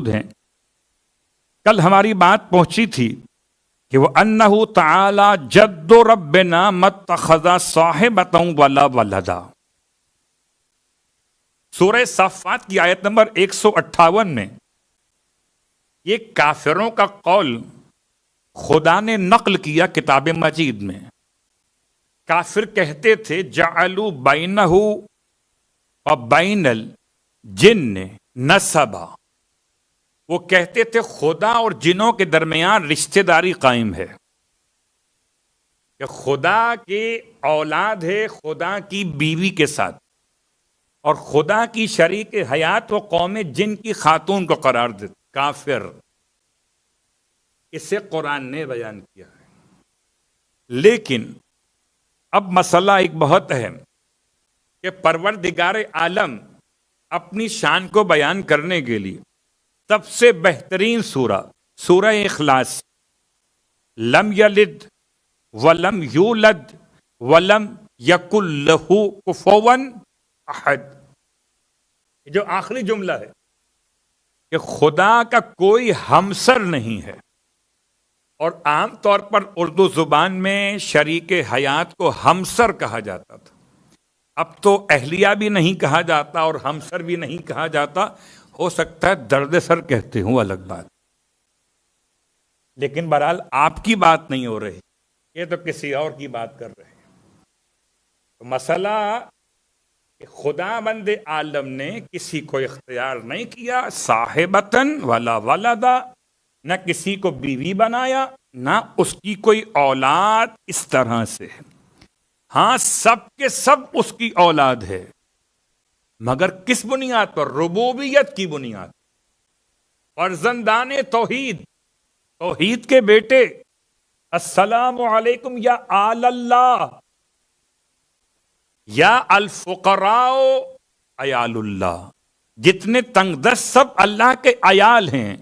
موجود ہیں. کل ہماری بات پہنچی تھی کہ وہ انہ تعالی جد ربنا متخذ صاحبۃ ولا ولدا. سورہ صافات کی آیت نمبر 158 میں یہ کافروں کا قول خدا نے نقل کیا کتاب مجید میں. کافر کہتے تھے جعلوا بینہ وبین الجن نسبا. وہ کہتے تھے خدا اور جنوں کے درمیان رشتہ داری قائم ہے کہ خدا کی اولاد ہے خدا کی بیوی کے ساتھ اور خدا کی شریک حیات و قوم جن کی خاتون کو قرار دیتے. کافر. اسے قرآن نے بیان کیا ہے. لیکن اب مسئلہ ایک بہت اہم کہ پروردگار عالم اپنی شان کو بیان کرنے کے لیے سب سے بہترین سورہ اخلاص لم یلد ولم یولد ولم یکن لہ کفوا احد. جو آخری جملہ ہے کہ خدا کا کوئی ہمسر نہیں ہے. اور عام طور پر اردو زبان میں شریک حیات کو ہمسر کہا جاتا تھا. اب تو اہلیہ بھی نہیں کہا جاتا اور ہمسر بھی نہیں کہا جاتا. ہو سکتا ہے درد سر کہتے ہوں، الگ بات. لیکن بہرحال آپ کی بات نہیں ہو رہی، یہ تو کسی اور کی بات کر رہے ہیں. تو مسئلہ کہ خدا بند عالم نے کسی کو اختیار نہیں کیا صاحبتن ولا ولدا، نہ کسی کو بیوی بنایا نہ اس کی کوئی اولاد اس طرح سے. ہاں سب کے سب اس کی اولاد ہے، مگر کس بنیاد پر؟ ربوبیت کی بنیاد. فرزندان توحید، توحید کے بیٹے. السلام علیکم یا آل اللہ یا الفقراء عیال اللہ. جتنے تنگ دست سب اللہ کے عیال ہیں.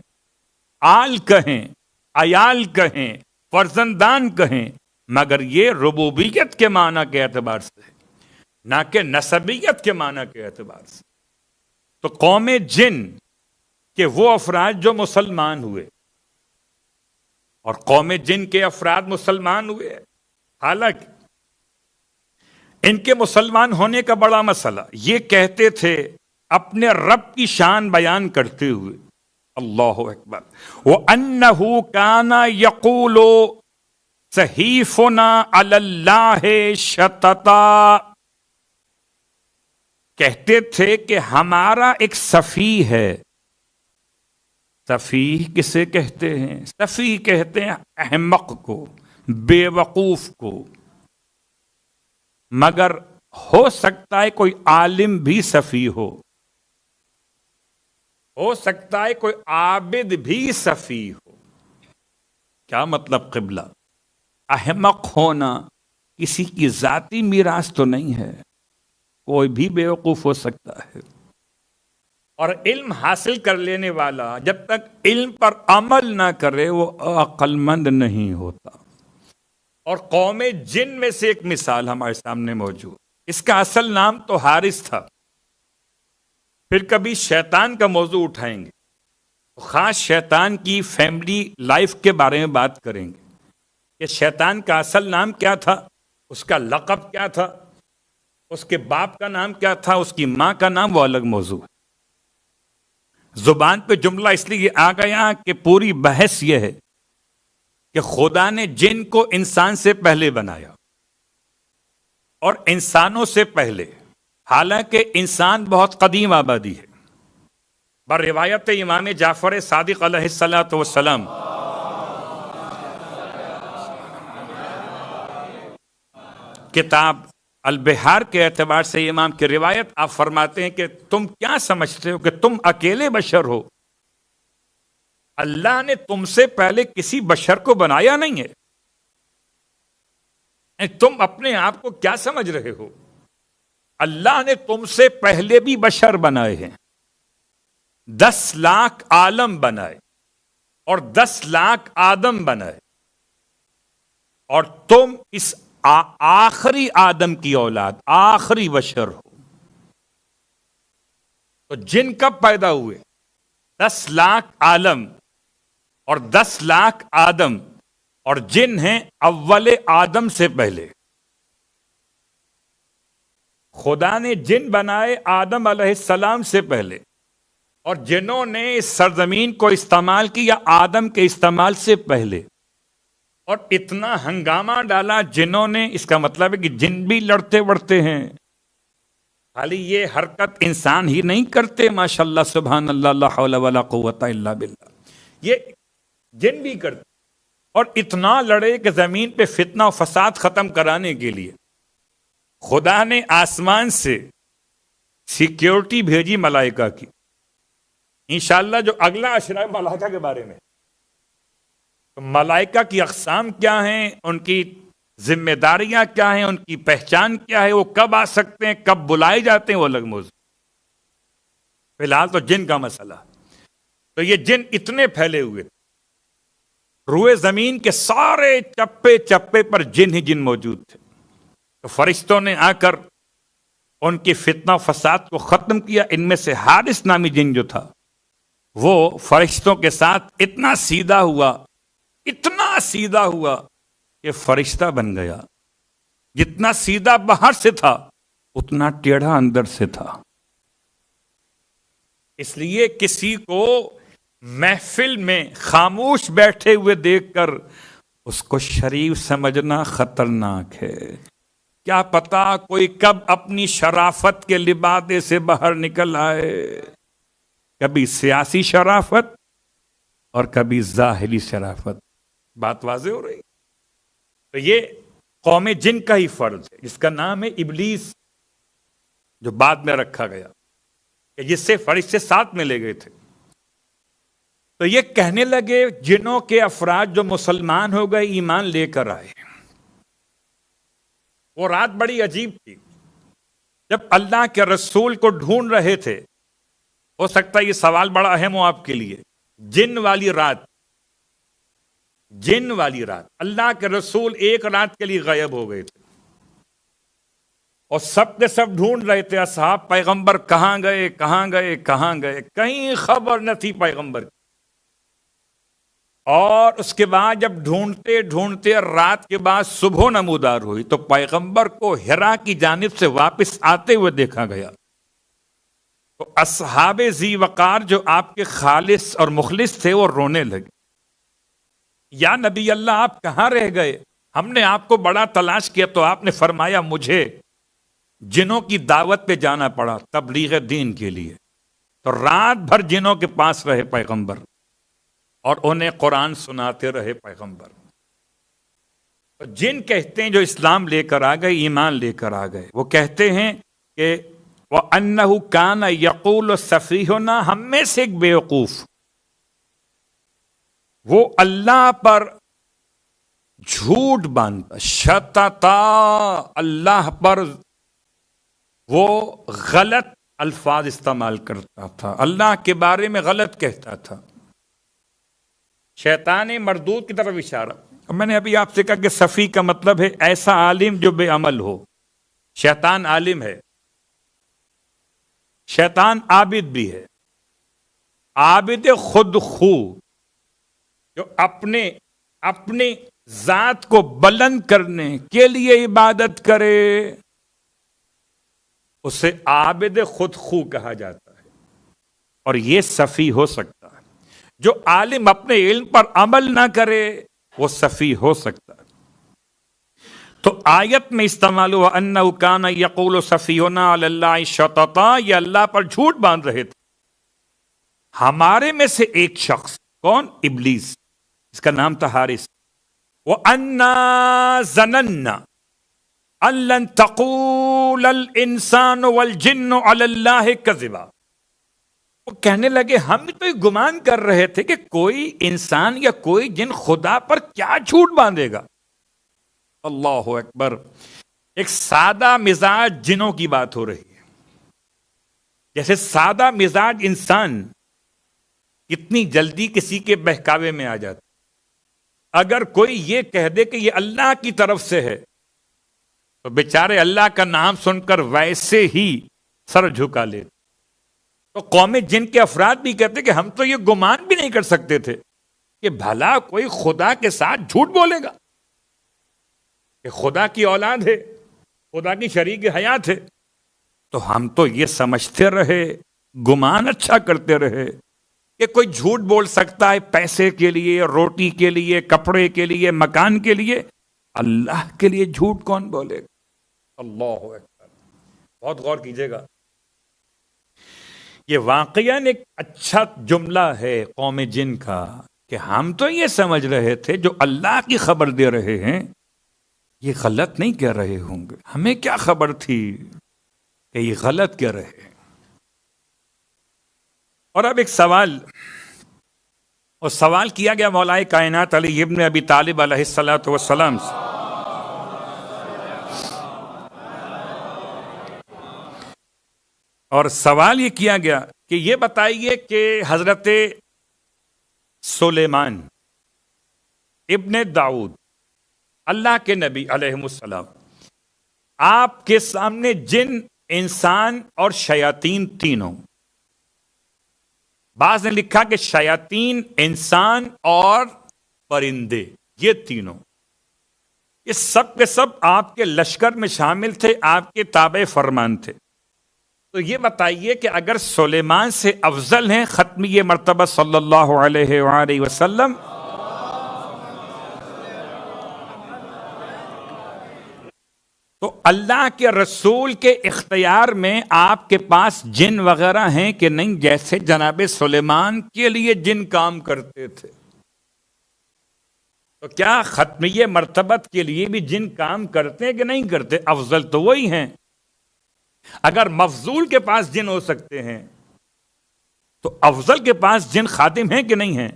آل کہیں، عیال کہیں، فرزندان کہیں، مگر یہ ربوبیت کے معنی کے اعتبار سے نہ کہ نسبیت کے معنی کے اعتبار سے. تو قوم جن کے وہ افراد جو مسلمان ہوئے اور قوم جن کے افراد مسلمان ہوئے، حالانکہ ان کے مسلمان ہونے کا بڑا مسئلہ یہ کہتے تھے اپنے رب کی شان بیان کرتے ہوئے اللہ اکبر وَأَنَّهُ كَانَ يَقُولُ صَحِيفُنَا عَلَى اللَّهِ شَطَطًا. کہتے تھے کہ ہمارا ایک سفیہ ہے. سفیہ کسے کہتے ہیں؟ سفیہ کہتے ہیں احمق کو، بے وقوف کو. مگر ہو سکتا ہے کوئی عالم بھی سفیہ ہو سکتا ہے کوئی عابد بھی سفیہ ہو. کیا مطلب قبلہ؟ احمق ہونا کسی کی ذاتی میراث تو نہیں ہے، کوئی بھی بیوقوف ہو سکتا ہے. اور علم حاصل کر لینے والا جب تک علم پر عمل نہ کرے وہ عقل مند نہیں ہوتا. اور قوم جن میں سے ایک مثال ہمارے سامنے موجود. اس کا اصل نام تو حارث تھا. پھر کبھی شیطان کا موضوع اٹھائیں گے، خاص شیطان کی فیملی لائف کے بارے میں بات کریں گے کہ شیطان کا اصل نام کیا تھا، اس کا لقب کیا تھا، اس کے باپ کا نام کیا تھا، اس کی ماں کا نام، وہ الگ موضوع ہے. زبان پہ جملہ اس لیے آ گیا کہ پوری بحث یہ ہے کہ خدا نے جن کو انسان سے پہلے بنایا اور انسانوں سے پہلے، حالانکہ انسان بہت قدیم آبادی ہے. بر روایت امام جعفر صادق علیہ السلام کتاب البحار کے اعتبار سے امام کی روایت، آپ فرماتے ہیں کہ تم کیا سمجھتے ہو کہ تم اکیلے بشر ہو؟ اللہ نے تم سے پہلے کسی بشر کو بنایا نہیں ہے. تم اپنے آپ کو کیا سمجھ رہے ہو؟ اللہ نے تم سے پہلے بھی بشر بنائے ہیں. 10 لاکھ عالم بنائے اور 10 لاکھ آدم بنائے، اور تم اس آخری آدم کی اولاد، آخری بشر ہو. تو جن کب پیدا ہوئے؟ 10 لاکھ عالم اور 10 لاکھ آدم اور جن ہیں اول آدم سے پہلے. خدا نے جن بنائے آدم علیہ السلام سے پہلے، اور جنوں نے اس سرزمین کو استعمال کیا آدم کے استعمال سے پہلے. اور اتنا ہنگامہ ڈالا جنوں نے، اس کا مطلب ہے کہ جن بھی لڑتے وڑتے ہیں. خالی یہ حرکت انسان ہی نہیں کرتے، ماشاءاللہ سبحان اللہ لا حول ولا قوت الا باللہ، یہ جن بھی کرتے. اور اتنا لڑے کہ زمین پہ فتنہ و فساد ختم کرانے کے لیے خدا نے آسمان سے سیکیورٹی بھیجی ملائکہ کی. انشاءاللہ جو اگلا اشرا ہے ملائکہ کے بارے میں، تو ملائکہ کی اقسام کیا ہیں، ان کی ذمہ داریاں کیا ہیں، ان کی پہچان کیا ہے، وہ کب آ سکتے ہیں، کب بلائے جاتے ہیں، وہ الگ موضوع. فی الحال تو جن کا مسئلہ. تو یہ جن اتنے پھیلے ہوئے تھے، روئے زمین کے سارے چپے چپے پر جن ہی جن موجود تھے. تو فرشتوں نے آ کر ان کی فتنہ و فساد کو ختم کیا. ان میں سے حارث نامی جن جو تھا وہ فرشتوں کے ساتھ اتنا سیدھا ہوا کہ فرشتہ بن گیا. جتنا سیدھا باہر سے تھا اتنا ٹیڑھا اندر سے تھا. اس لیے کسی کو محفل میں خاموش بیٹھے ہوئے دیکھ کر اس کو شریف سمجھنا خطرناک ہے. کیا پتا کوئی کب اپنی شرافت کے لبادے سے باہر نکل آئے، کبھی سیاسی شرافت اور کبھی ظاہری شرافت. بات واضح ہو رہی. تو یہ قوم جن کا ہی فرد ہے، جس کا نام ہے ابلیس، جو بعد میں رکھا گیا کہ جس سے فرشتے ساتھ میں لے گئے تھے. تو یہ کہنے لگے جنوں کے افراد جو مسلمان ہو گئے، ایمان لے کر آئے. وہ رات بڑی عجیب تھی جب اللہ کے رسول کو ڈھونڈ رہے تھے. ہو سکتا ہے یہ سوال بڑا اہم ہو آپ کے لیے. جن والی رات اللہ کے رسول ایک رات کے لیے غائب ہو گئے تھے اور سب کے سب ڈھونڈ رہے تھے اصحاب پیغمبر کہاں گئے. کہیں خبر نہ تھی پیغمبر کی. اور اس کے بعد جب ڈھونڈتے رات کے بعد صبح نمودار ہوئی تو پیغمبر کو ہرا کی جانب سے واپس آتے ہوئے دیکھا گیا. تو اصحاب ذی وقار جو آپ کے خالص اور مخلص تھے وہ رونے لگے. یا نبی اللہ آپ کہاں رہ گئے؟ ہم نے آپ کو بڑا تلاش کیا. تو آپ نے فرمایا مجھے جنوں کی دعوت پہ جانا پڑا تبلیغ دین کے لیے. تو رات بھر جنوں کے پاس رہے پیغمبر اور انہیں قرآن سناتے رہے پیغمبر. جن کہتے ہیں جو اسلام لے کر آ گئے، ایمان لے کر آ گئے، وہ کہتے ہیں کہ وَأَنَّهُ كَانَ يَقُولُ سَفِيهُنَا، ہم میں سے ایک بیوقوف وہ اللہ پر جھوٹ باندھتا، شتتا، اللہ پر وہ غلط الفاظ استعمال کرتا تھا، اللہ کے بارے میں غلط کہتا تھا. شیطان مردود کی طرف اشارہ. میں نے ابھی آپ سے کہا کہ صفی کا مطلب ہے ایسا عالم جو بے عمل ہو. شیطان عالم ہے، شیطان عابد بھی ہے. عابد خود خو جو اپنے ذات کو بلند کرنے کے لیے عبادت کرے، اسے عابد خود خو کہا جاتا ہے. اور یہ صفی ہو سکتا ہے. جو عالم اپنے علم پر عمل نہ کرے وہ صفی ہو سکتا ہے. تو آیت میں استعمال ہوا انه كان يقول سفيهنا على الله شططا، یہ اللہ پر جھوٹ باندھ رہے تھے. ہمارے میں سے ایک شخص، کون؟ ابلیس، اس کا نام تھا حارث. وَأَنَّا ظَنَنَّا أَن لَّن تَقُولَ الْإِنسَانُ وَالْجِنُّ عَلَى اللَّهِ كَذِبًا. وہ کہنے لگے ہم تو یہ گمان کر رہے تھے کہ کوئی انسان یا کوئی جن خدا پر کیا جھوٹ باندھے گا. اللہ اکبر. ایک سادہ مزاج جنوں کی بات ہو رہی ہے. جیسے سادہ مزاج انسان کتنی جلدی کسی کے بہکاوے میں آ جاتا. اگر کوئی یہ کہہ دے کہ یہ اللہ کی طرف سے ہے تو بیچارے اللہ کا نام سن کر ویسے ہی سر جھکا لیتے. تو قوم جن کے افراد بھی کہتے کہ ہم تو یہ گمان بھی نہیں کر سکتے تھے کہ بھلا کوئی خدا کے ساتھ جھوٹ بولے گا، کہ خدا کی اولاد ہے، خدا کی شریک حیات ہے. تو ہم تو یہ سمجھتے رہے، گمان اچھا کرتے رہے کہ کوئی جھوٹ بول سکتا ہے پیسے کے لیے، روٹی کے لیے، کپڑے کے لیے، مکان کے لیے. اللہ کے لیے جھوٹ کون بولے گا؟ اللہ اکبر. بہت غور کیجئے گا. یہ واقعاً ایک اچھا جملہ ہے قوم جن کا کہ ہم تو یہ سمجھ رہے تھے جو اللہ کی خبر دے رہے ہیں یہ غلط نہیں کہہ رہے ہوں گے. ہمیں کیا خبر تھی کہ یہ غلط کہہ رہے ہیں. اور اب ایک سوال، اور سوال کیا گیا مولا کائنات علی ابن ابی طالب علیہ الصلوۃ والسلام سے. اور سوال یہ کیا گیا کہ یہ بتائیے کہ حضرت سلیمان ابن داؤد اللہ کے نبی علیہ السلام، آپ کے سامنے جن، انسان اور شیاطین تینوں، بعض نے لکھا کہ شیاطین، انسان اور پرندے، یہ تینوں، یہ سب کے سب آپ کے لشکر میں شامل تھے، آپ کے تابع فرمان تھے. تو یہ بتائیے کہ اگر سلیمان سے افضل ہیں ختمی مرتبہ صلی اللہ علیہ وآلہ وسلم، تو اللہ کے رسول کے اختیار میں آپ کے پاس جن وغیرہ ہیں کہ نہیں؟ جیسے جناب سلیمان کے لیے جن کام کرتے تھے، تو کیا ختمی مرتبت کے لیے بھی جن کام کرتے ہیں کہ نہیں کرتے؟ افضل تو وہی ہیں. اگر مفضول کے پاس جن ہو سکتے ہیں تو افضل کے پاس جن خادم ہیں کہ نہیں ہیں؟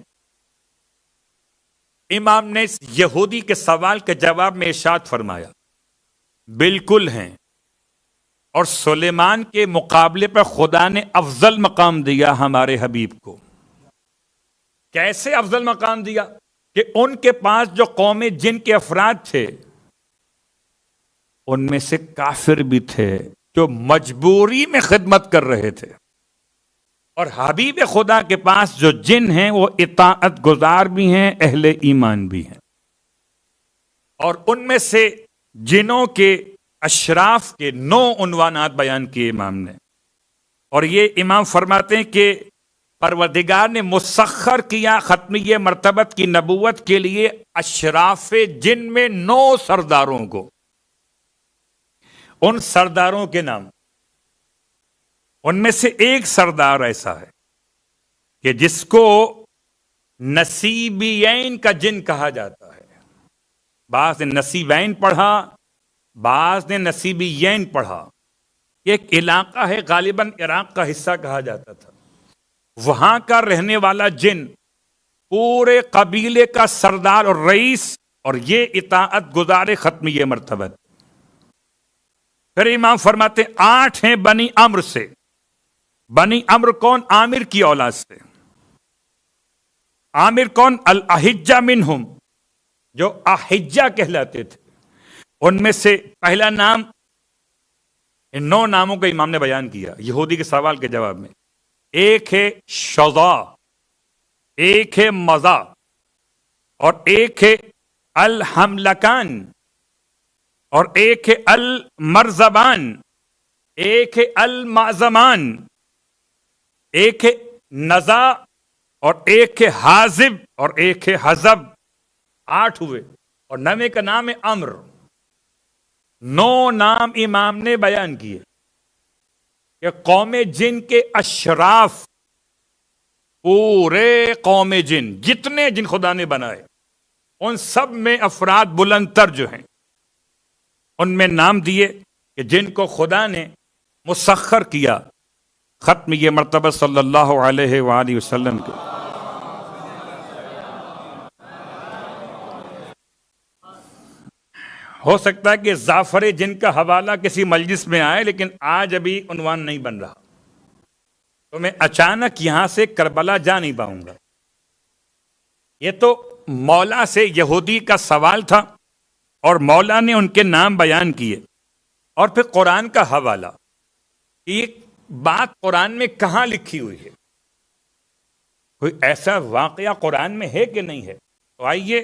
امام نے اس یہودی کے سوال کے جواب میں ارشاد فرمایا بالکل ہیں، اور سلیمان کے مقابلے پر خدا نے افضل مقام دیا ہمارے حبیب کو. کیسے افضل مقام دیا؟ کہ ان کے پاس جو قوم جن کے افراد تھے ان میں سے کافر بھی تھے جو مجبوری میں خدمت کر رہے تھے، اور حبیب خدا کے پاس جو جن ہیں وہ اطاعت گزار بھی ہیں، اہل ایمان بھی ہیں. اور ان میں سے جنوں کے اشراف کے 9 عنوانات بیان کیے امام نے، اور یہ امام فرماتے ہیں کہ پروردگار نے مسخر کیا ختمی مرتبت کی نبوت کے لیے اشراف جن میں 9 سرداروں کو. ان سرداروں کے نام، ان میں سے ایک سردار ایسا ہے کہ جس کو نصیبین کا جن کہا جاتا ہے. بعض نے نصیبین پڑھا، بعض نے نصیبین پڑھا. ایک علاقہ ہے، غالباً عراق کا حصہ کہا جاتا تھا، وہاں کا رہنے والا جن پورے قبیلے کا سردار اور رئیس، اور یہ اطاعت گزار ختمی مرتبت. پھر امام فرماتے 8 ہیں بنی عمرو سے. بنی عمرو کون؟ عامر کی اولاد سے. عامر کون؟ الاحجہ منہم، جو احجہ کہلاتے تھے. ان میں سے پہلا نام، ان 9 ناموں کو امام نے بیان کیا یہودی کے سوال کے جواب میں. ایک ہے شضا، ایک ہے مزا، اور ایک ہے الحملکان، اور ایک ہے المرزبان، ایک ہے المعزمان، ایک ہے نزا، اور ایک ہے حازب، اور ایک ہے حزب. 8 ہوئے، اور 9ویں کا نام ہے امر. 9 نام امام نے بیان کیے کہ قوم جن کے اشراف، پورے قوم جن، جتنے جن خدا نے بنائے ان سب میں افراد بلند تر جو ہیں، ان میں نام دیے کہ جن کو خدا نے مسخر کیا ختم یہ مرتبہ صلی اللہ علیہ وآلہ وسلم کے. ہو سکتا ہے کہ زعفر جن کا حوالہ کسی مجلس میں آئے، لیکن آج ابھی عنوان نہیں بن رہا، تو میں اچانک یہاں سے کربلا جا نہیں پاؤں گا. یہ تو مولا سے یہودی کا سوال تھا، اور مولا نے ان کے نام بیان کیے، اور پھر قرآن کا حوالہ. یہ بات قرآن میں کہاں لکھی ہوئی ہے؟ کوئی ایسا واقعہ قرآن میں ہے کہ نہیں ہے؟ تو آئیے،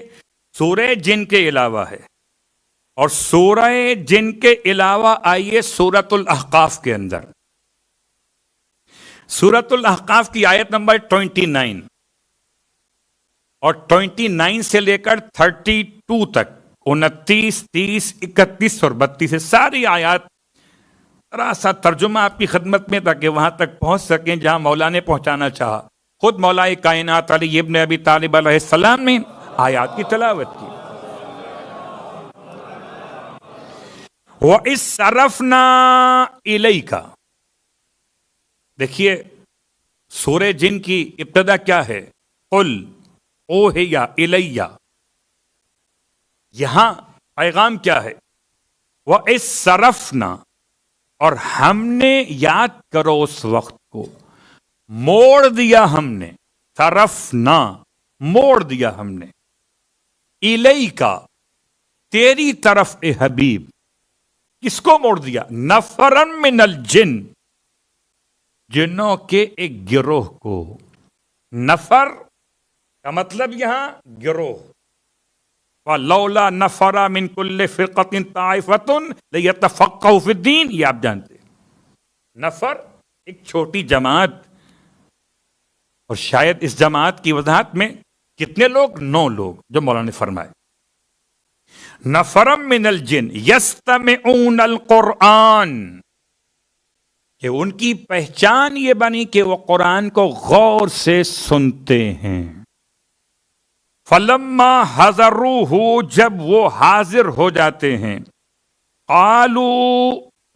سورہ جن کے علاوہ ہے، اور سورہ جن کے علاوہ آئیے سورۃ الاحقاف کے اندر، سورۃ الاحقاف کی آیت نمبر 29 اور 29 سے لے کر 32 تک، 29، 30، 31 اور 32 سے ساری آیات، ذرا سا ترجمہ آپ کی خدمت میں تاکہ وہاں تک پہنچ سکیں جہاں مولا نے پہنچانا چاہا۔ خود مولا کائنات علی ابن ابی طالب علیہ السلام نے آیات کی تلاوت کی۔ وَإِذْ صَرَفْنَا إِلَيْكَ، دیکھیے سورہ جن کی ابتدا کیا ہے؟ قل اوحی الی، یہاں پیغام کیا ہے؟ وَإِذْ صَرَفْنَا، اور ہم نے، یاد کرو اس وقت کو، موڑ دیا ہم نے، صرفنا موڑ دیا ہم نے، الیکا تیری طرف اے حبیب، کس کو موڑ دیا؟ نفرن من الجن، جنوں کے ایک گروہ کو۔ نفر کا مطلب یہاں گروہ، وَلَوْلَا نَفَرَ مِن كُلِّ فِرْقَةٍ طَائِفَةٌ لِيَتَفَقَّهُوا فِي الدِّينِ، یہ آپ جانتے ہیں۔ نفر ایک چھوٹی جماعت، اور شاید اس جماعت کی وضاحت میں کتنے لوگ؟ 9 لوگ، جو مولانا نے فرمائے۔ نفرم من الجن یستمعون القرآن، کہ ان کی پہچان یہ بنی کہ وہ قرآن کو غور سے سنتے ہیں۔ فلما حضروہ، جب وہ حاضر ہو جاتے ہیں، قالو،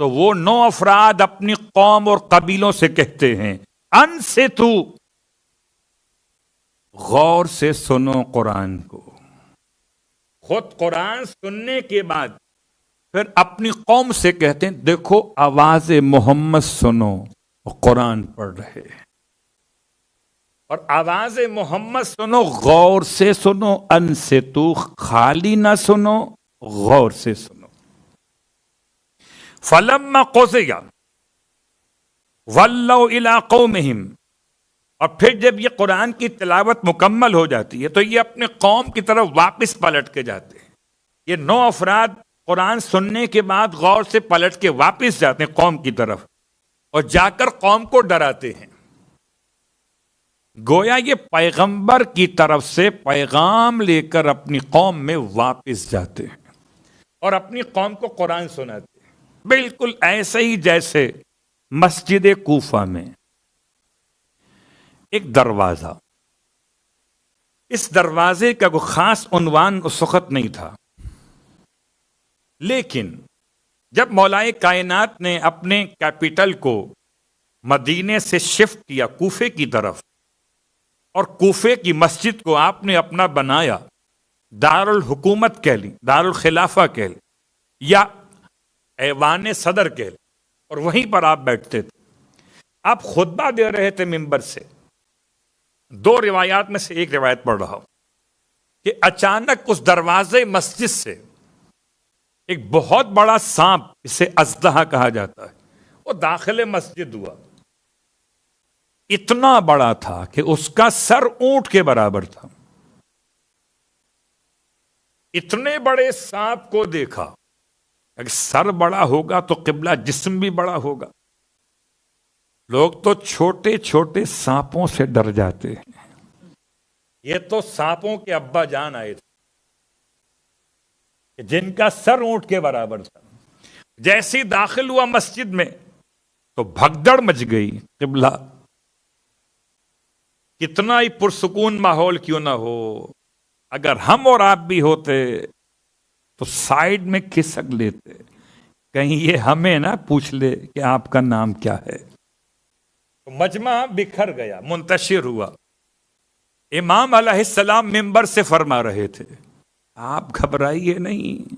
تو وہ 9 افراد اپنی قوم اور قبیلوں سے کہتے ہیں، انصتو، غور سے سنو قرآن کو۔ خود قرآن سننے کے بعد پھر اپنی قوم سے کہتے ہیں دیکھو آواز محمد سنو، وہ قرآن پڑھ رہے ہیں، اور آواز محمد سنو، غور سے سنو، انصتو، خالی نہ سنو، غور سے سنو۔ فلما قضی ولوا الی قومہم، اور پھر جب یہ قرآن کی تلاوت مکمل ہو جاتی ہے تو یہ اپنے قوم کی طرف واپس پلٹ کے جاتے ہیں۔ یہ 9 افراد قرآن سننے کے بعد غور سے پلٹ کے واپس جاتے ہیں قوم کی طرف، اور جا کر قوم کو ڈراتے ہیں۔ گویا یہ پیغمبر کی طرف سے پیغام لے کر اپنی قوم میں واپس جاتے ہیں اور اپنی قوم کو قرآن سناتے ہیں، بالکل ایسے ہی جیسے مسجد کوفہ میں ایک دروازہ، اس دروازے کا کوئی خاص عنوان اس وقت نہیں تھا، لیکن جب مولائے کائنات نے اپنے کیپٹل کو مدینے سے شفٹ کیا کوفے کی طرف، اور کوفے کی مسجد کو آپ نے اپنا بنایا، دارالحکومت کہہ لی، دارالخلافہ کہہ لی، یا ایوان صدر کہہ لی، اور وہیں پر آپ بیٹھتے تھے، آپ خطبہ دے رہے تھے ممبر سے۔ 2 روایات میں سے ایک روایت پڑھ رہا ہوں کہ اچانک اس دروازے مسجد سے ایک بہت بڑا سانپ، اسے اژدہا کہا جاتا ہے، وہ داخل مسجد ہوا۔ اتنا بڑا تھا کہ اس کا سر اونٹ کے برابر تھا۔ اتنے بڑے سانپ کو دیکھا، اگر سر بڑا ہوگا تو قبلہ جسم بھی بڑا ہوگا۔ لوگ تو چھوٹے چھوٹے سانپوں سے ڈر جاتے ہیں، یہ تو سانپوں کے ابا جان آئے تھے جن کا سر اونٹ کے برابر تھا۔ جیسی داخل ہوا مسجد میں تو بھگدڑ مچ گئی۔ قبلہ کتنا ہی پرسکون ماحول کیوں نہ ہو، اگر ہم اور آپ بھی ہوتے تو سائیڈ میں کھسک لیتے، کہیں یہ ہمیں نہ پوچھ لے کہ آپ کا نام کیا ہے۔ مجمع بکھر گیا، منتشر ہوا۔ امام علیہ السلام منبر سے فرما رہے تھے آپ گھبرائیے نہیں،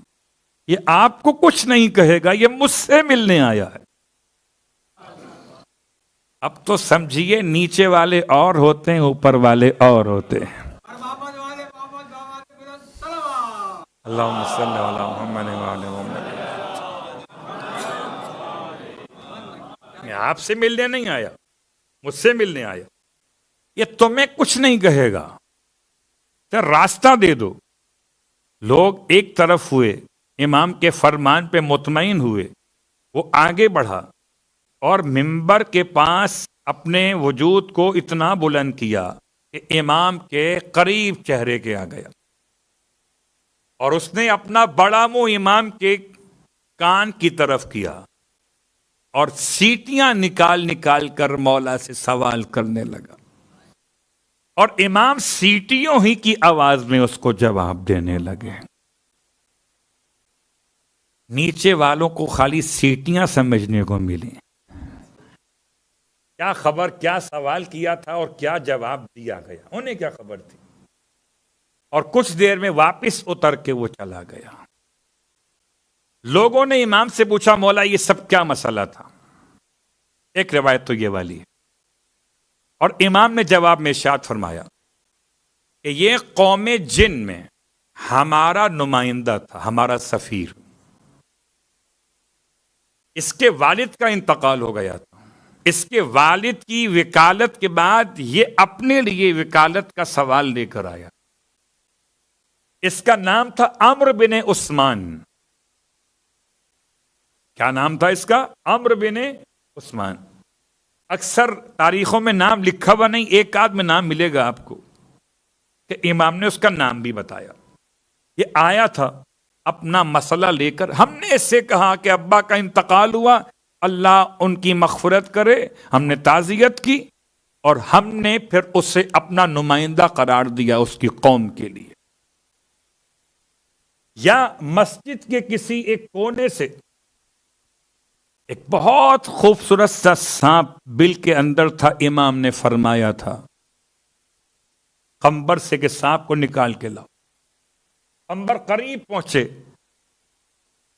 یہ آپ کو کچھ نہیں کہے گا، یہ مجھ سے ملنے آیا ہے۔ اب تو سمجھیے نیچے والے اور ہوتے ہیں، اوپر والے اور ہوتے ہیں۔ اللہم صلی علی محمد وعلی محمد۔ میں آپ سے ملنے نہیں آیا، مجھ سے ملنے آیا. یہ تمہیں کچھ نہیں کہے گا، تو راستہ دے دو. لوگ ایک طرف ہوئے، امام کے فرمان پہ مطمئن ہوئے. وہ آگے بڑھا اور منبر کے پاس اپنے وجود کو اتنا بلند کیا کہ امام کے قریب چہرے کے آ گیا، اور اس نے اپنا بڑا منہ امام کے کان کی طرف کیا اور سیٹیاں نکال نکال کر مولا سے سوال کرنے لگا، اور امام سیٹیوں ہی کی آواز میں اس کو جواب دینے لگے. نیچے والوں کو خالی سیٹیاں سمجھنے کو ملی. کیا خبر کیا سوال کیا تھا اور کیا جواب دیا گیا، انہیں کیا خبر تھی. اور کچھ دیر میں واپس اتر کے وہ چلا گیا. لوگوں نے امام سے پوچھا، مولا یہ سب کیا مسئلہ تھا؟ ایک روایت تو یہ والی ہے. اور امام نے جواب میں ارشاد فرمایا کہ یہ قوم جن میں ہمارا نمائندہ تھا، ہمارا سفیر. اس کے والد کا انتقال ہو گیا تھا. اس کے والد کی وکالت کے بعد یہ اپنے لیے وکالت کا سوال لے کر آیا. اس کا نام تھا عمرو بن عثمان. کیا نام تھا اس کا؟ عمرو بن عثمان. اکثر تاریخوں میں نام لکھا ہوا نہیں، ایک آدھ میں نام ملے گا آپ کو کہ امام نے اس کا نام بھی بتایا. یہ آیا تھا اپنا مسئلہ لے کر. ہم نے اس سے کہا کہ ابا کا انتقال ہوا، اللہ ان کی مغفرت کرے. ہم نے تعزیت کی اور ہم نے پھر اسے اپنا نمائندہ قرار دیا اس کی قوم کے لیے. یا مسجد کے کسی ایک کونے سے ایک بہت خوبصورت سا سانپ بل کے اندر تھا، امام نے فرمایا تھا قمبر سے کہ سانپ کو نکال کے لاؤ. قمبر قریب پہنچے،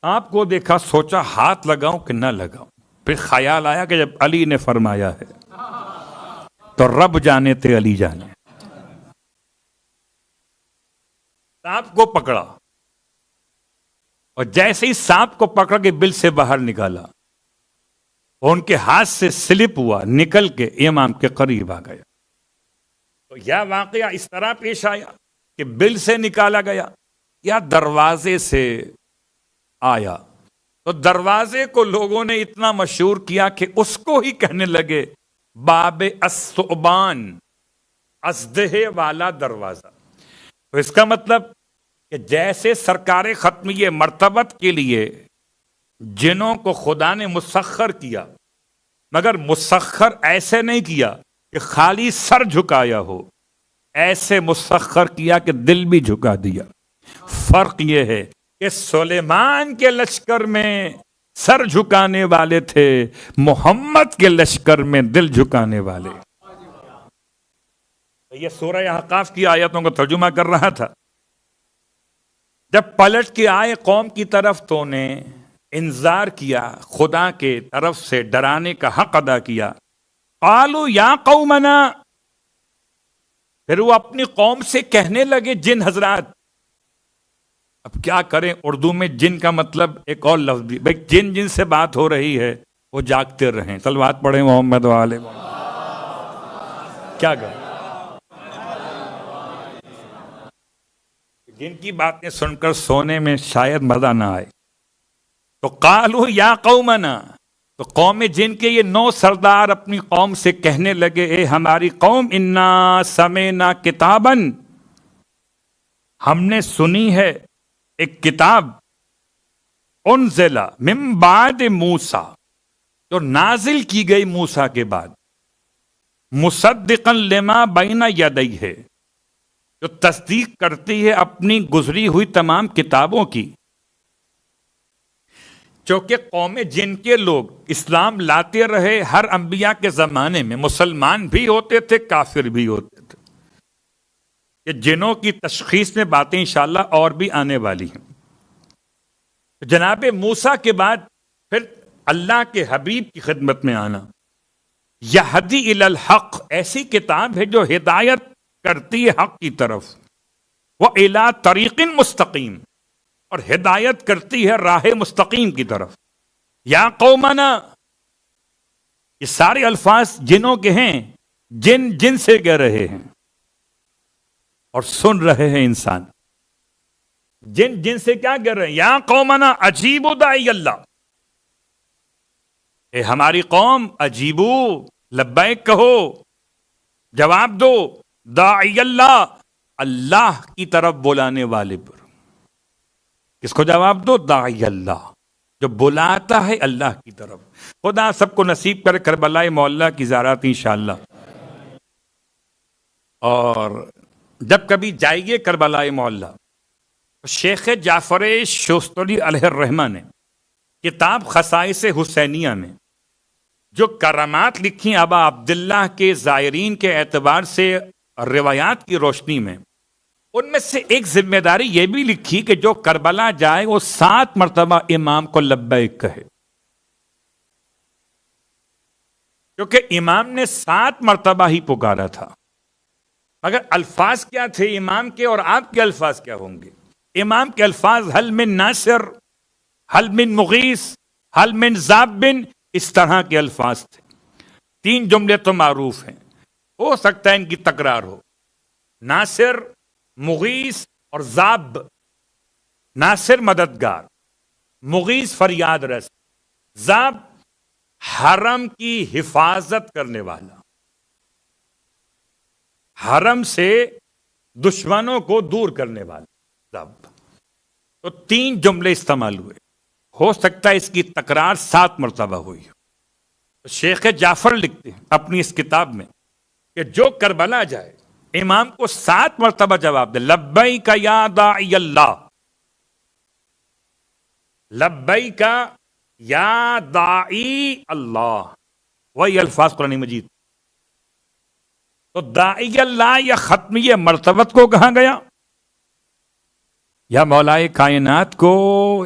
سانپ کو دیکھا، سوچا ہاتھ لگاؤں کہ نہ لگاؤں. پھر خیال آیا کہ جب علی نے فرمایا ہے تو رب جانے تے علی جانے. سانپ کو پکڑا اور جیسے ہی سانپ کو پکڑ کے بل سے باہر نکالا، وہ ان کے ہاتھ سے سلپ ہوا، نکل کے امام کے قریب آ گیا. تو یہ واقعہ اس طرح پیش آیا کہ بل سے نکالا گیا یا دروازے سے آیا. تو دروازے کو لوگوں نے اتنا مشہور کیا کہ اس کو ہی کہنے لگے باب الثعبان، ازدہے والا دروازہ. تو اس کا مطلب کہ جیسے سرکار ختمیہ مرتبت کے لیے جنوں کو خدا نے مسخر کیا، مگر مسخر ایسے نہیں کیا کہ خالی سر جھکایا ہو، ایسے مسخر کیا کہ دل بھی جھکا دیا. فرق یہ ہے کہ سلیمان کے لشکر میں سر جھکانے والے تھے، محمد کے لشکر میں دل جھکانے والے. یہ سورہ احقاف کی آیتوں کا ترجمہ کر رہا تھا. جب پلٹ کے آئے قوم کی طرف تو انہیں انذار کیا، خدا کے طرف سے ڈرانے کا حق ادا کیا. قالوا یا قومنا، پھر وہ اپنی قوم سے کہنے لگے، جن حضرات. اب کیا کریں، اردو میں جن کا مطلب ایک اور لفظ بھی، بھائی جن جن سے بات ہو رہی ہے وہ جاگتے رہیں. صلوات پڑھیں محمد والے. کیا کریں، جن کی باتیں سن کر سونے میں شاید مزہ نہ آئے. تو قالوا یا قومنا، تو قوم جن کے یہ 9 سردار اپنی قوم سے کہنے لگے، اے ہماری قوم، انا سمعنا کتابا، ہم نے سنی ہے ایک کتاب، انزل من بعد موسیٰ، جو نازل کی گئی موسیٰ کے بعد، مصدقا لما بین یدیہ، جو تصدیق کرتی ہے اپنی گزری ہوئی تمام کتابوں کی. چونکہ قوم جن کے لوگ اسلام لاتے رہے ہر انبیاء کے زمانے میں، مسلمان بھی ہوتے تھے، کافر بھی ہوتے تھے. یہ جنوں کی تشخیص میں باتیں انشاءاللہ اور بھی آنے والی ہیں. جناب موسیٰ کے بعد پھر اللہ کے حبیب کی خدمت میں آنا. یہدی الی الحق، ایسی کتاب ہے جو ہدایت کرتی ہے حق کی طرف. وَإِلَىٰ طَرِيقٍ مستقیم، اور ہدایت کرتی ہے راہ مستقیم کی طرف. یا قومنا، یہ سارے الفاظ جنوں کے ہیں، جن جن سے کہہ رہے ہیں اور سن رہے ہیں انسان. جن جن سے کیا کہہ رہے ہیں؟ یا قومنا اجیبوا داعی اللہ، اے ہماری قوم اجیبو، لبیک کہو، جواب دو، داعی اللہ، اللہ کی طرف بلانے والے پر. کس کو جواب دو؟ داعی اللہ، جو بلاتا ہے اللہ کی طرف. خدا سب کو نصیب کرے کربلا معلیٰ کی زیارت انشاءاللہ. اور جب کبھی جائیے کربلا معلیٰ، شیخ جعفر شوستری علیہ الرحمہ نے کتاب خصائص حسینیہ میں جو کرامات لکھی ابا عبداللہ کے زائرین کے اعتبار سے روایات کی روشنی میں، ان میں سے ایک ذمہ داری یہ بھی لکھی کہ جو کربلا جائے وہ 7 مرتبہ امام کو لبیک کہے، کیونکہ امام نے 7 مرتبہ ہی پکارا تھا. مگر الفاظ کیا تھے امام کے اور آپ کے الفاظ کیا ہوں گے؟ امام کے الفاظ حل من ناصر، حل من مغیث، حل من ذابن، اس طرح کے الفاظ تھے. 3 جملے تو معروف ہیں، ہو سکتا ہے ان کی تکرار ہو. ناصر، مغیث اور ذاب. ناصر مددگار، مغیث فریاد رس، ذاب حرم کی حفاظت کرنے والا، حرم سے دشمنوں کو دور کرنے والا. تو 3 جملے استعمال ہوئے، ہو سکتا ہے اس کی تکرار 7 مرتبہ ہوئی. تو شیخ جعفر لکھتے ہیں اپنی اس کتاب میں کہ جو کربلا جائے امام کو 7 مرتبہ جواب دے، لبیک یا داعی اللہ، لبیک یا داعی اللہ، وہی الفاظ قرآن مجید. تو داعی اللہ یا ختمی مرتبت کو کہاں گیا؟ یا مولائے کائنات کو،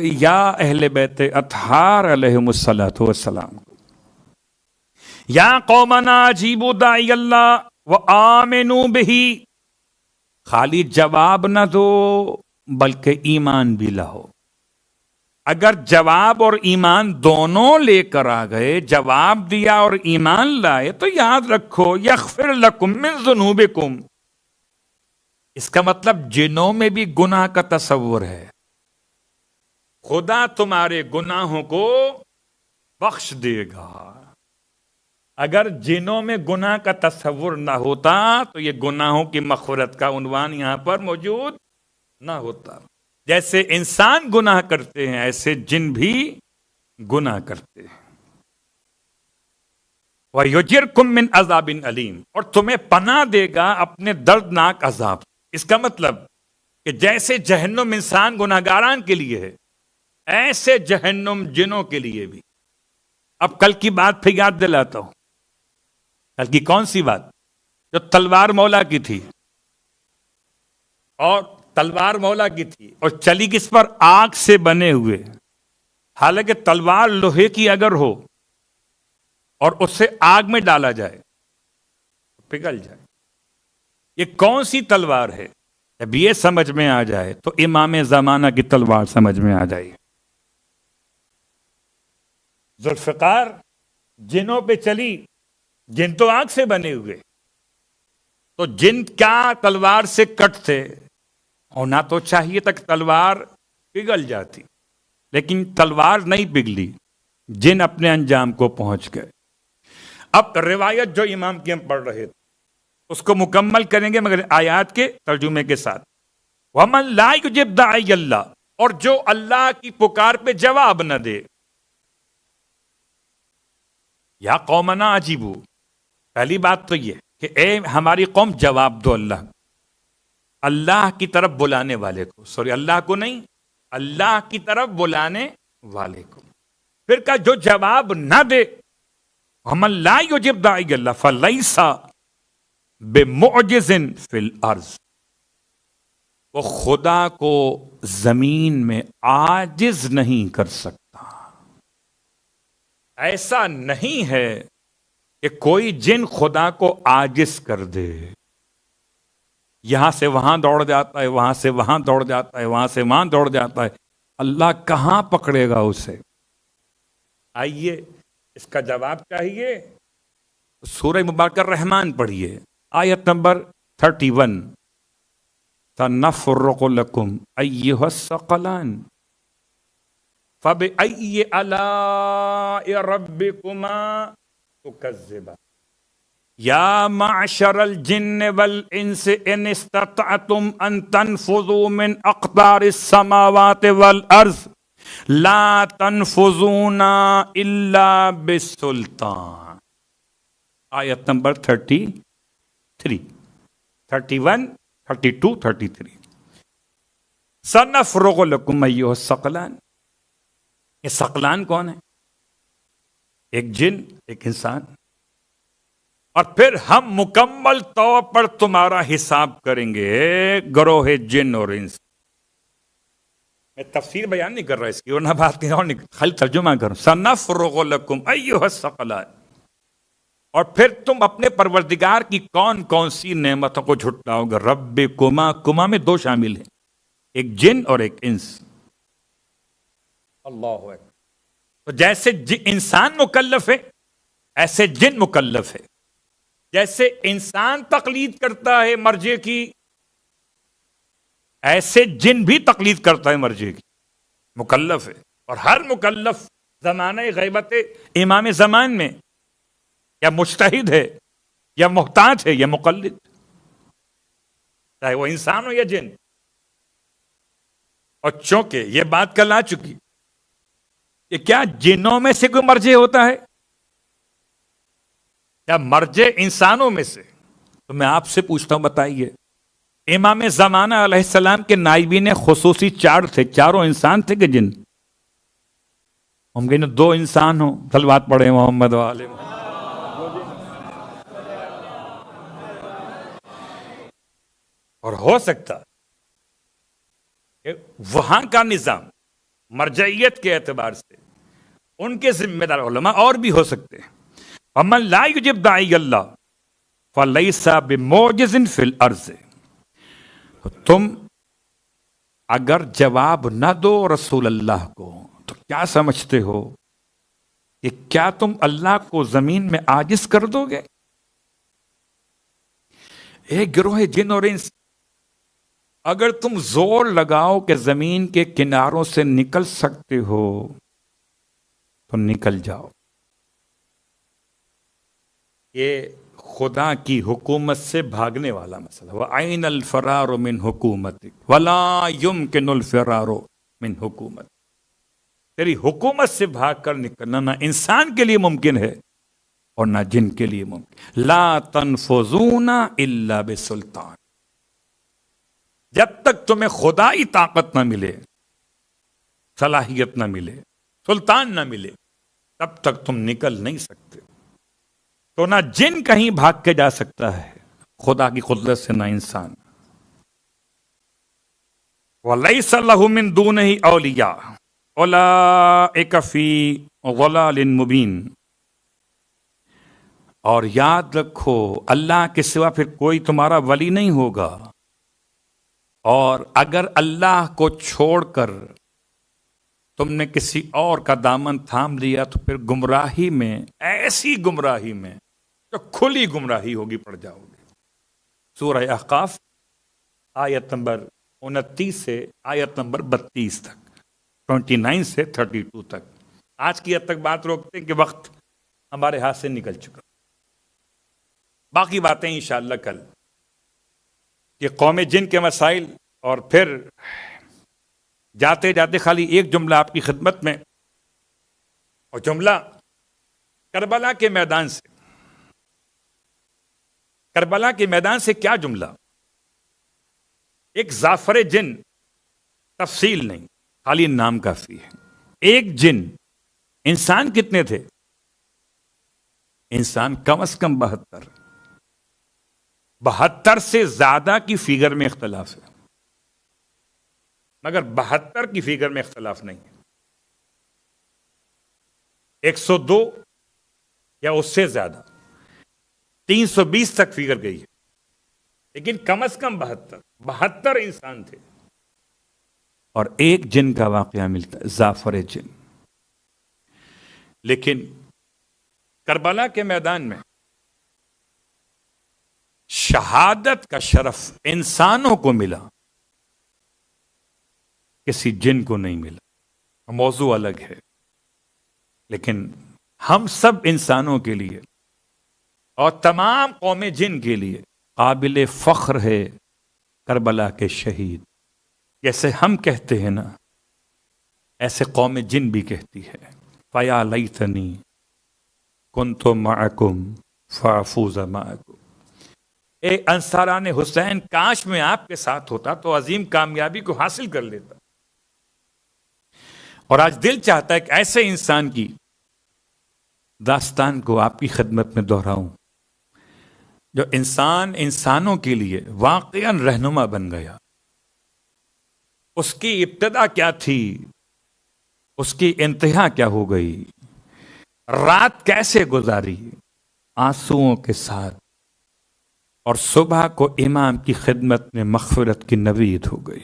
یا اہل بیت اطہار علیہم الصلاۃ والسلام کو. یا قومنا اجیبوا داعی اللہ وآمنوا بہ، خالی جواب نہ دو بلکہ ایمان بھی لاؤ. اگر جواب اور ایمان دونوں لے کر آ گئے، جواب دیا اور ایمان لائے، تو یاد رکھو یغفر لکم من ذنوبکم، اس کا مطلب جنوں میں بھی گناہ کا تصور ہے، خدا تمہارے گناہوں کو بخش دے گا. اگر جنوں میں گناہ کا تصور نہ ہوتا تو یہ گناہوں کی مغفرت کا عنوان یہاں پر موجود نہ ہوتا. جیسے انسان گناہ کرتے ہیں ایسے جن بھی گناہ کرتے ہیں. وَيُجِرْكُم مِّنْ عَذَابٍ عَلِيمٍ، اور تمہیں پناہ دے گا اپنے دردناک عذاب. اس کا مطلب کہ جیسے جہنم انسان گناہگاران کے لیے ہے، ایسے جہنم جنوں کے لیے بھی. اب کل کی بات پھر یاد دلاتا ہوں. کل کی کون سی بات؟ جو تلوار مولا کی تھی، اور تلوار مولا کی تھی اور چلی کس پر؟ آگ سے بنے ہوئے. حالانکہ تلوار لوہے کی اگر ہو اور اس سے آگ میں ڈالا جائے پگھل جائے. یہ کون سی تلوار ہے؟ جب یہ سمجھ میں آ جائے تو امام زمانہ کی تلوار سمجھ میں آ جائے. ذوالفقار جنوں پہ چلی، جن تو آگ سے بنے ہوئے، تو جن کیا تلوار سے کٹتے، ہونا تو چاہیے تک تلوار پگھل جاتی، لیکن تلوار نہیں پگھلی، جن اپنے انجام کو پہنچ گئے. اب روایت جو امام کی ہم پڑھ رہے تھے اس کو مکمل کریں گے مگر آیات کے ترجمے کے ساتھ. وَمَن لَا يُجِبْ دَاعِيَ اللَّهِ، اور جو اللہ کی پکار پہ جواب نہ دے. یا قومنا اجیبو، پہلی بات تو یہ کہ اے ہماری قوم جواب دو اللہ کی طرف بلانے والے کو، سوری اللہ کو نہیں، اللہ کی طرف بلانے والے کو. پھر کہا جو جواب نہ دے، وَمَن لَا يُجِبْ دَاعِيَ اللَّهِ فَلَيْسَ بِمُعْجِزٍ فِي الْأَرْضِ، وہ خدا کو زمین میں عاجز نہیں کر سکتا. ایسا نہیں ہے کہ کوئی جن خدا کو عاجز کر دے. یہاں سے وہاں دوڑ جاتا ہے، وہاں سے وہاں دوڑ جاتا ہے، وہاں سے وہاں دوڑ جاتا ہے، اللہ کہاں پکڑے گا اسے؟ آئیے اس کا جواب چاہیے سورہ مبارکہ رحمان پڑھیے، آیت نمبر 31، سنفرغ لکم ایھا الثقلان فبأی آلاء ربکما تکذبان یا معشر الجن والانس ان استطعتم ان تنفذوا من اقطار السماوات والارض لا تنفذون الا بالسلطان۔ آیت نمبر 33، 31، 32، 33۔ سنفرغ لکم ایھا الثقلان، یہ ثقلان کون ہے؟ ایک جن، ایک انسان۔ اور پھر ہم مکمل طور پر تمہارا حساب کریں گے، گروہ جن اور انس۔ میں تفسیر بیان نہیں کر رہا اس کی، ورنہ بات نہیں، اور خالی ترجمہ کروں۔ سنفرغ لکم ایھا الثقلان، اور پھر تم اپنے پروردگار کی کون کون سی نعمتوں کو جھٹلاؤ گے؟ ربکما، کما میں دو شامل ہیں، ایک جن اور ایک انس۔ اللہ اکبر۔ تو جیسے انسان مکلف ہے ایسے جن مکلف ہے۔ جیسے انسان تقلید کرتا ہے مرجع کی، ایسے جن بھی تقلید کرتا ہے مرجع کی، مکلف ہے۔ اور ہر مکلف زمانہ غیبت امام زمان میں یا مجتہد ہے یا محتاج ہے یا مقلد، چاہے وہ انسان ہو یا جن۔ اور چونکہ یہ بات کل آ چکی کہ کیا جنوں میں سے کوئی مرجع ہوتا ہے یا مرجع انسانوں میں سے؟ تو میں آپ سے پوچھتا ہوں، بتائیے، امام زمانہ علیہ السلام کے نائبین خصوصی 4 تھے، چاروں انسان تھے کہ جن؟ ممکن 2 انسان ہوں، صلوات پڑھے محمد والے محمد۔ اور ہو سکتا کہ وہاں کا نظام مرجعیت کے اعتبار سے ان کے ذمہ دار علماء اور بھی ہو سکتے ہیں۔ وَمَن لَا يُجِبْ دَاعِيَ اللَّهِ فَلَيْسَ بِمُعْجِزٍ فِي الْأَرْضِ۔ تم اگر جواب نہ دو رسول اللہ کو تو کیا سمجھتے ہو کہ کیا تم اللہ کو زمین میں عاجز کر دو گے؟ ایک گروہ جن اور انس، اگر تم زور لگاؤ کہ زمین کے کناروں سے نکل سکتے ہو تو نکل جاؤ۔ یہ خدا کی حکومت سے بھاگنے والا مسئلہ، وَأَيْنَ الْفَرَارُ مِنْ حُكُومَتِكَ وَلَا يُمْكِنُ الْفِرَارُ مِنْ حُكُومَتِكَ۔ تیری حکومت سے بھاگ کر نکلنا نہ انسان کے لیے ممکن ہے اور نہ جن کے لیے ممکن۔ لا تنفذون الا بسلطان، جب تک تمہیں خدائی طاقت نہ ملے، صلاحیت نہ ملے، سلطان نہ ملے، تب تک تم نکل نہیں سکتے۔ تو نہ جن کہیں بھاگ کے جا سکتا ہے خدا کی قدرت سے، نہ انسان۔ وَلَيْسَ لَهُ مِن دُونِهِ أَوْلِيَاءُ أُولَٰئِكَ فِي ضَلَالٍ مُبِينٍ۔ اور یاد رکھو اللہ کے سوا پھر کوئی تمہارا ولی نہیں ہوگا، اور اگر اللہ کو چھوڑ کر تم نے کسی اور کا دامن تھام لیا تو پھر گمراہی میں، ایسی گمراہی میں جو کھلی گمراہی ہوگی، پڑ جاؤ گے۔ سورہ احقاف آیت نمبر 29 سے آیت نمبر 32 تک، 29 سے 32 تک۔ آج کی حد تک بات روکتے ہیں کہ وقت ہمارے ہاتھ سے نکل چکا، باقی باتیں انشاءاللہ کل۔ یہ قوم جن کے مسائل، اور پھر جاتے جاتے خالی ایک جملہ آپ کی خدمت میں، اور جملہ کربلا کے میدان سے۔ کربلا کے میدان سے کیا جملہ؟ ایک زعفر جن، تفصیل نہیں، خالی نام کافی ہے۔ ایک جن، انسان کتنے تھے؟ انسان کم از کم 72، 72 سے زیادہ کی فیگر میں اختلاف ہے، مگر 72 کی فیگر میں اختلاف نہیں ہے۔ 102 یا اس سے زیادہ، 320 تک فیگر گئی ہے، لیکن کم از کم 72 انسان تھے۔ اور ایک جن کا واقعہ ملتا ہے، زعفر جن۔ لیکن کربلا کے میدان میں شہادت کا شرف انسانوں کو ملا، کسی جن کو نہیں ملا، موضوع الگ ہے، لیکن ہم سب انسانوں کے لیے اور تمام قوم جن کے لیے قابل فخر ہے کربلا کے شہید۔ جیسے ہم کہتے ہیں نا، ایسے قوم جن بھی کہتی ہے، فَيَا لَيْتَنِي كُنْتُ مَعَكُمْ فَأَفُوزَ مَعَكُمْ۔ اے انصاران حسین، کاش میں آپ کے ساتھ ہوتا تو عظیم کامیابی کو حاصل کر لیتا۔ اور آج دل چاہتا ہے کہ ایسے انسان کی داستان کو آپ کی خدمت میں دہراؤں، جو انسانوں کے لیے واقعاً رہنما بن گیا۔ اس کی ابتدا کیا تھی، اس کی انتہا کیا ہو گئی، رات کیسے گزاری آنسوؤں کے ساتھ، اور صبح کو امام کی خدمت میں مغفرت کی نوید ہو گئی۔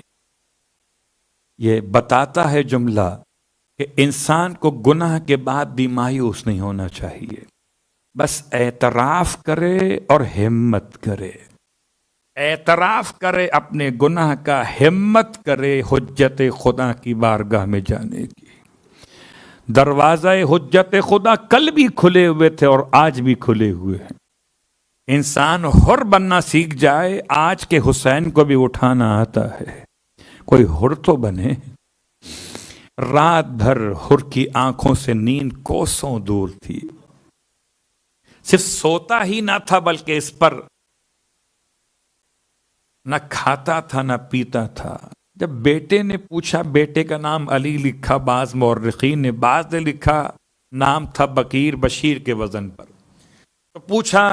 یہ بتاتا ہے جملہ کہ انسان کو گناہ کے بعد بھی مایوس نہیں ہونا چاہیے، بس اعتراف کرے اور ہمت کرے، اعتراف کرے اپنے گناہ کا، ہمت کرے حجت خدا کی بارگاہ میں جانے کی۔ دروازہ حجت خدا کل بھی کھلے ہوئے تھے اور آج بھی کھلے ہوئے ہیں۔ انسان حر بننا سیکھ جائے، آج کے حسین کو بھی اٹھانا آتا ہے، کوئی حر تو بنے۔ رات بھر حر کی آنکھوں سے نیند کوسوں دور تھی، صرف سوتا ہی نہ تھا بلکہ اس پر نہ کھاتا تھا نہ پیتا تھا۔ جب بیٹے نے پوچھا، بیٹے کا نام علی لکھا، بعض مورخین نے، بعض نے لکھا نام تھا بکیر، بشیر کے وزن پر، تو پوچھا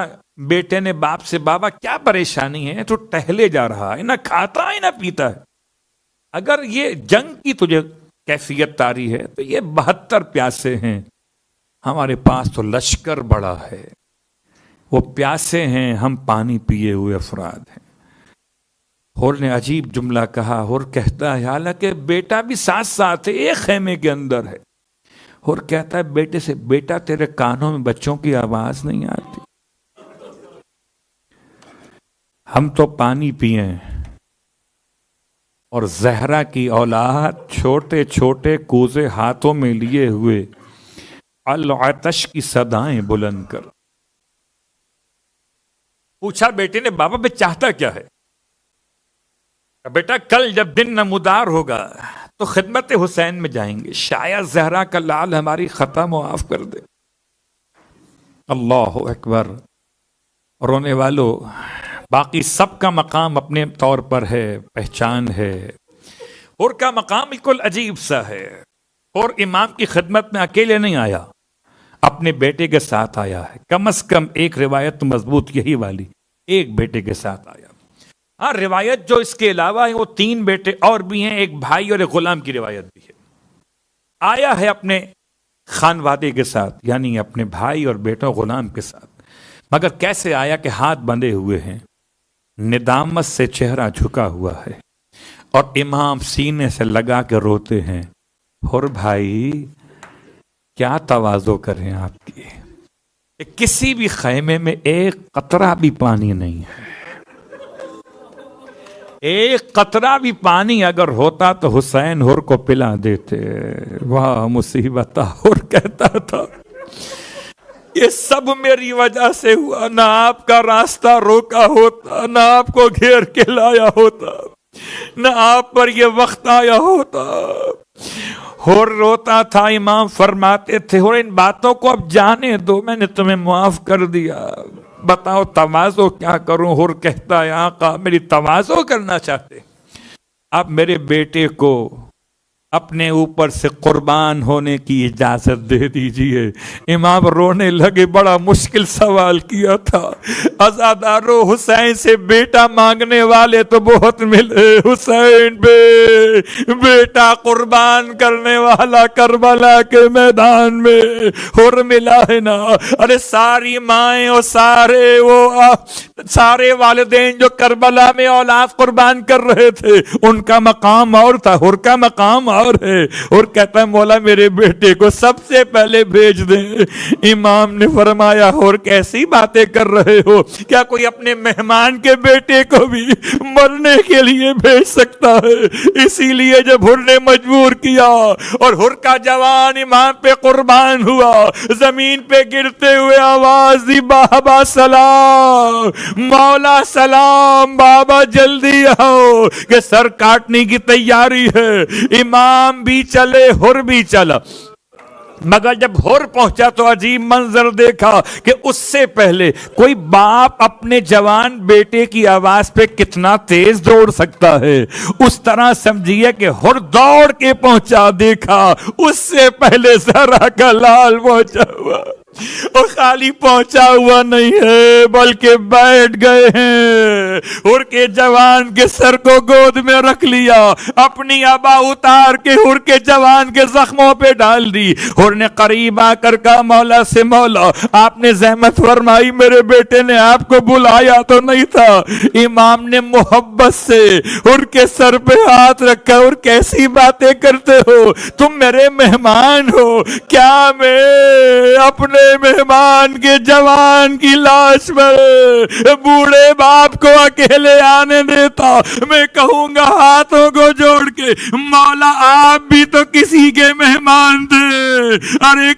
بیٹے نے باپ سے، بابا کیا پریشانی ہے، تو ٹہلے جا رہا ہے، نہ کھاتا ہے نہ پیتا ہے۔ اگر یہ جنگ کی تجھے کیفیت تاری ہے تو یہ 72 پیاسے ہیں، ہمارے پاس تو لشکر بڑا ہے، وہ پیاسے ہیں، ہم پانی پیے ہوئے افراد ہیں۔ حر نے عجیب جملہ کہا، حر کہتا ہے، حالانکہ بیٹا بھی ساتھ ساتھ ہے، ایک خیمے کے اندر ہے۔ حر کہتا ہے بیٹے سے، بیٹا تیرے کانوں میں بچوں کی آواز نہیں آتی؟ ہم تو پانی پیئیں اور زہرا کی اولاد چھوٹے چھوٹے کوزے ہاتھوں میں لیے ہوئے العطش کی صدائیں بلند کر۔ پوچھا بیٹے نے، بابا میں چاہتا کیا ہے؟ بیٹا کل جب دن نمودار ہوگا تو خدمت حسین میں جائیں گے، شاید زہرا کا لال ہماری خطا معاف کر دے۔ اللہ اکبر۔ رونے والو، باقی سب کا مقام اپنے طور پر ہے، پہچان ہے، اور کا مقام بالکل عجیب سا ہے۔ اور امام کی خدمت میں اکیلے نہیں آیا، اپنے بیٹے کے ساتھ آیا ہے۔ کم از کم ایک روایت مضبوط یہی والی، ایک بیٹے کے ساتھ آیا۔ ہاں، روایت جو اس کے علاوہ ہے وہ 3 بیٹے اور بھی ہیں، ایک بھائی اور ایک غلام کی روایت بھی ہے۔ آیا ہے اپنے خانوادے کے ساتھ، یعنی اپنے بھائی اور بیٹوں غلام کے ساتھ، مگر کیسے آیا کہ ہاتھ بندھے ہوئے ہیں، ندامت سے چہرہ جھکا ہوا ہے، اور امام سینے سے لگا کے روتے ہیں۔ حر بھائی، کیا تواضع کریں آپ کی، کسی بھی خیمے میں ایک قطرہ بھی پانی نہیں ہے، ایک قطرہ بھی پانی اگر ہوتا تو حسین حر کو پلا دیتے۔ واہ مصیبت! حر کہتا تھا یہ سب میری وجہ سے ہوا، نہ آپ کا راستہ روکا ہوتا، نہ آپ کو گھیر کے لایا ہوتا، نہ آپ پر یہ وقت آیا ہوتا۔ حر روتا تھا، امام فرماتے تھے، اور ان باتوں کو اب جانے دو، میں نے تمہیں معاف کر دیا، بتاؤ تواضع کیا کروں؟ حر کہتا ہے، آقا میری تواضع کرنا چاہتے، اب میرے بیٹے کو اپنے اوپر سے قربان ہونے کی اجازت دے دیجئے۔ امام رونے لگے، بڑا مشکل سوال کیا تھا، عزادارو حسین سے بیٹا مانگنے والے تو بہت ملے، حسین پہ بیٹا قربان کرنے والا کربلا کے میدان میں حر ملا ہے نا۔ ارے ساری مائیں اور سارے والدین جو کربلا میں اولاد قربان کر رہے تھے، ان کا مقام اور تھا، حر کا مقام انتظار ہے اور کہتا ہے مولا میرے بیٹے کو سب سے پہلے بھیج دیں۔ امام نے فرمایا اور کیسی باتیں کر رہے ہو، کیا کوئی اپنے مہمان کے بیٹے کو بھی مرنے کے لیے بھیج سکتا ہے؟ اسی لیے جب حر نے مجبور کیا اور حر کا جوان امام پہ قربان ہوا، زمین پہ گرتے ہوئے آواز دی بابا سلام، مولا سلام، بابا جلدی آؤ کہ سر کاٹنے کی تیاری ہے۔ امام بھی چلے، حر بھی چلا، مگر جب حر پہنچا تو عجیب منظر دیکھا کہ اس سے پہلے کوئی باپ اپنے جوان بیٹے کی آواز پہ کتنا تیز دوڑ سکتا ہے، اس طرح سمجھیے کہ حر دوڑ کے پہنچا، دیکھا اس سے پہلے زہرا کا لال پہنچا ہوا، اور خالی پہنچا ہوا نہیں ہے بلکہ بیٹھ گئے ہیں۔ حر کے جوان کے سر کو گود میں رکھ لیا، اپنی ابا اتار کے حر کے جوان کے زخموں پہ ڈال دی۔ حر نے قریب آ کر کہا مولا سے مولا آپ نے زحمت فرمائی، میرے بیٹے نے آپ کو بلایا تو نہیں تھا؟ امام نے محبت سے حر کے سر پہ ہاتھ رکھا، اور کیسی باتیں کرتے ہو، تم میرے مہمان ہو، کیا میں اپنے مہمان کے جوان کی لاش میں بوڑھے باپ کو اکیلے آنے دیتا؟ میں کہوں گا ہاتھوں کو جوڑ کے مولا آپ بھی تو کسی کے مہمان تھے، ارے